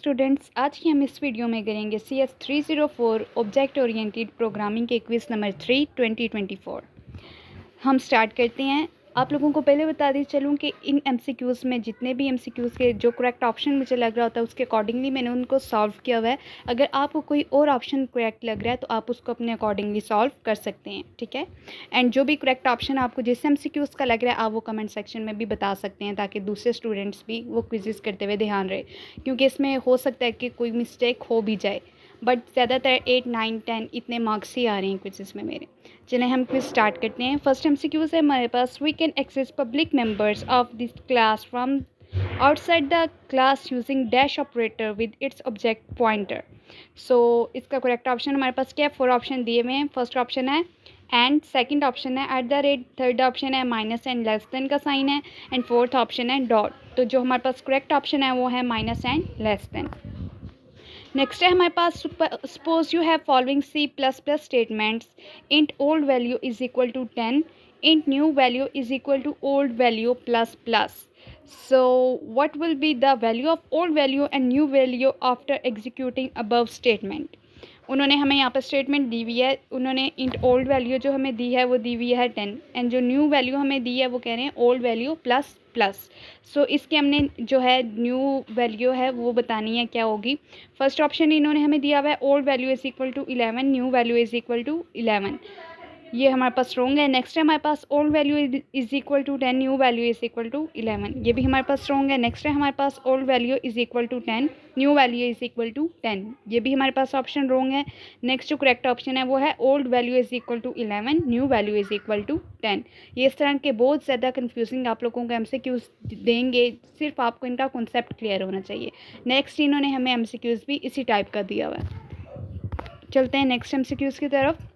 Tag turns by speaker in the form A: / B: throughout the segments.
A: Students, आज की हम इस वीडियो में करेंगे CS 304 ऑब्जेक्ट ओरिएंटेड प्रोग्रामिंग के क्विज़ नंबर 3 2024। हम स्टार्ट करते हैं। आप लोगों को पहले बता दी चलूँ कि इन MCQs में जितने भी MCQs के जो करेक्ट ऑप्शन मुझे लग रहा होता है उसके अकॉर्डिंगली मैंने उनको सॉल्व किया हुआ है। अगर आपको कोई और ऑप्शन करेक्ट लग रहा है तो आप उसको अपने अकॉर्डिंगली सॉल्व कर सकते हैं, ठीक है। एंड जो भी करेक्ट ऑप्शन आपको जिस MCQs का लग रहा है आप वो कमेंट सेक्शन में भी बता सकते हैं ताकि दूसरे स्टूडेंट्स भी वो क्विज़ करते हुए ध्यान रहे, क्योंकि इसमें हो सकता है कि कोई मिस्टेक हो भी जाए, बट ज़्यादातर 8, 9, 10 इतने मार्क्स ही आ रहे हैं क्विज़ में मेरे। चलें हम क्विज स्टार्ट करते हैं। फर्स्ट MCQ है हमारे पास, we can access public members of this class from outside the class using dash operator with its object pointer. So इसका करेक्ट ऑप्शन हमारे पास क्या है? 4 ऑप्शन दिए हुए हैं। फर्स्ट ऑप्शन है एंड, सेकंड ऑप्शन है @, थर्ड ऑप्शन है माइनस एंड लेस देन का साइन है, एंड फोर्थ ऑप्शन है डॉट। तो जो हमारे पास करेक्ट ऑप्शन है वो है minus and less than. Next है हमारे पास, suppose you have following C++ statements, int old value is equal to 10, int new value is equal to old value plus plus. So what will be the value of old value and new value after executing above statement. उन्होंने हमें यहाँ पर statement दी हुई है, उन्होंने int old value जो हमें दी है वो दी हुई है 10, एंड जो न्यू वैल्यू हमें दी है वो कह रहे हैं ओल्ड वैल्यू प्लस प्लस। सो इसके हमने जो है न्यू वैल्यू है वो बतानी है क्या होगी। फर्स्ट ऑप्शन इन्होंने हमें दिया हुआ है old value is equal to 11, new value is equal to 11, ये हमारे पास रॉन्ग है। नेक्स्ट है हमारे पास old value is equal to 10, new value is equal to 11, ये भी हमारे पास रॉन्ग है। नेक्स्ट है हमारे पास old value is equal to 10, new value is equal to 10, ये भी हमारे पास ऑप्शन रॉन्ग है। नेक्स्ट जो करेक्ट ऑप्शन है वो है old value is equal to 11, new value is equal to 10। ये इस तरह के बहुत ज़्यादा कन्फ्यूजिंग आप लोगों को MCQs देंगे, सिर्फ आपको इनका कॉन्सेप्ट क्लियर होना चाहिए। नेक्स्ट इन्होंने हमें MCQs भी इसी टाइप का दिया हुआ है। चलते हैं नेक्स्ट MCQs की तरफ।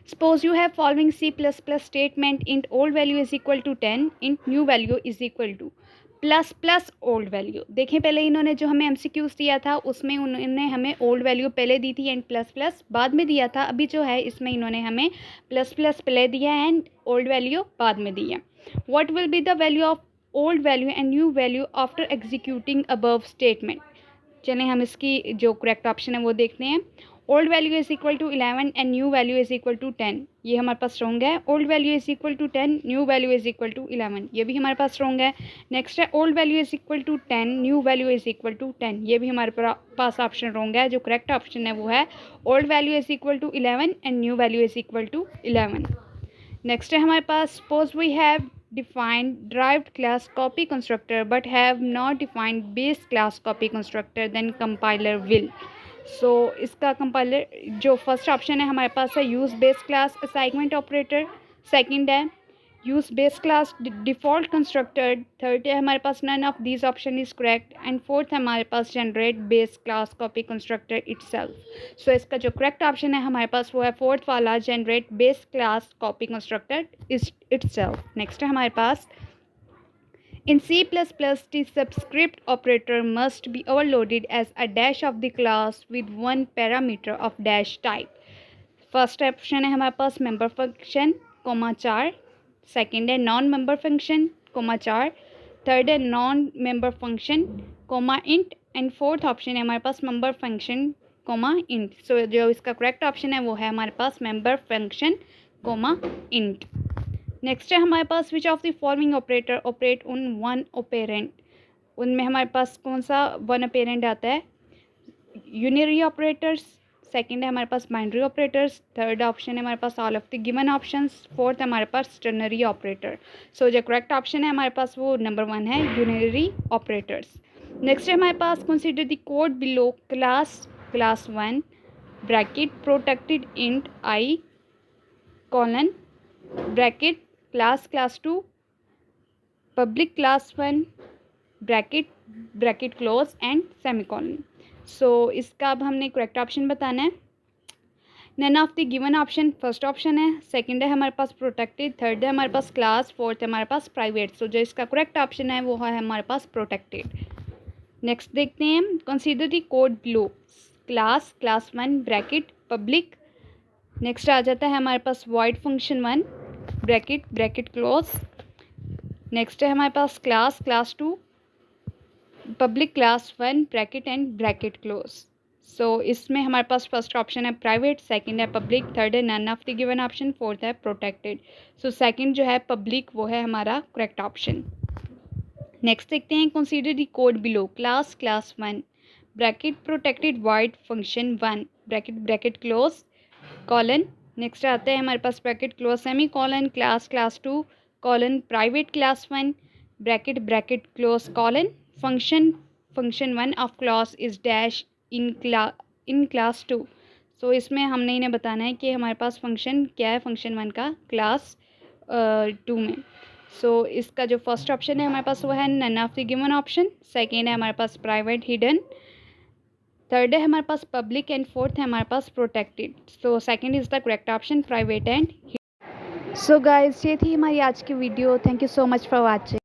A: Suppose you have following C++ statement, int old value is equal to 10, int new value is equal to plus plus old value. देखें पहले इन्होंने जो हमें MCQs दिया था उसमें उन्होंने हमें ओल्ड वैल्यू पहले दी थी एंड प्लस प्लस बाद में दिया था। अभी जो है इसमें इन्होंने हमें प्लस प्लस पहले दिया है एंड ओल्ड वैल्यू बाद में दी है। What will be the value of old value and new value after executing above statement. चलें हम इसकी जो करेक्ट ऑप्शन है वो देखते हैं। Old value is equal to 11 and new value is equal to 10, ये हमारे पास रॉन्ग है। Old value is equal to 10, new value is equal to 11, ये भी हमारे पास रॉन्ग है। नेक्स्ट है old value is equal to 10, new value is equal to 10, ये भी हमारे पास ऑप्शन रॉन्ग है। जो करेक्ट ऑप्शन है वो है old value is equal to 11 and new value is equal to 11। Next है हमारे पास, suppose we have defined derived class copy constructor but have not defined base class copy constructor, then compiler will। So इसका compiler जो first option है हमारे पास है use base class assignment operator, second है use base class default constructor, third है हमारे पास none of these option is correct, and fourth है हमारे पास generate base class copy constructor itself. So इसका जो करेक्ट ऑप्शन है हमारे पास वो है फोर्थ वाला, generate base class copy constructor itself. Next है हमारे पास, in C++, the subscript operator must be overloaded as a dash of the class with one parameter of dash type। First option है हमारे पास मेंबर फंक्शन कोमा 4, सेकंड है non member function comma 4, third है non member function comma int, and fourth option है हमारे पास member function comma int. So जो इसका करेक्ट ऑप्शन है वो है हमारे पास member function comma int. Next है हमारे पास, which of the following operator operate on one operand. उनमें हमारे पास कौन सा वन ऑपरेंट आता है? यूनिरी ऑपरेटर्स, सेकंड है हमारे पास बाइनरी ऑपरेटर्स, थर्ड ऑप्शन है हमारे पास all of the given options, fourth है हमारे पास टर्नरी ऑपरेटर। सो जो करेक्ट ऑप्शन है हमारे पास वो नंबर 1 है, यूनिरी ऑपरेटर्स। नेक्स्ट है हमारे पास, consider the code below class 1 bracket protected int I colon bracket class 2 public class 1 bracket close and semicolon. So इसका अब हमने करेक्ट ऑप्शन बताना है। None of the given option first option है, second है हमारे पास प्रोटेक्टेड, थर्ड है हमारे पास क्लास, फोर्थ है हमारे पास प्राइवेट। सो जो इसका करेक्ट ऑप्शन है वो है हमारे पास प्रोटेक्टेड। नेक्स्ट देखते हैं, consider the code below class 1 bracket public. Next आ जाता है हमारे पास void function 1 bracket close. Next है हमारे पास class 2 public class 1 bracket and bracket close. So इसमें हमारे पास फर्स्ट ऑप्शन है प्राइवेट, सेकंड है पब्लिक, थर्ड है none of the given option, fourth है प्रोटेक्टेड। सो सेकंड जो है पब्लिक वो है हमारा करेक्ट ऑप्शन। नेक्स्ट देखते हैं consider the code below. Class 1 bracket protected void function 1 bracket bracket close colon. Next आते हैं हमारे पास bracket close semicolon class 2 colon private class 1 bracket bracket close colon function 1 of class is dash in class 2। So इसमें हमने इन्हें बताना है कि हमारे पास फंक्शन क्या है फंक्शन 1 का क्लास 2 में। सो इसका जो फर्स्ट ऑप्शन है हमारे पास वो है none of the given option, second है हमारे पास प्राइवेट हिडन, थर्ड है हमारे पास पब्लिक एंड फोर्थ है हमारे पास protected. So second is the correct option private and. So guys ये थी हमारी आज की video. Thank you so much for watching.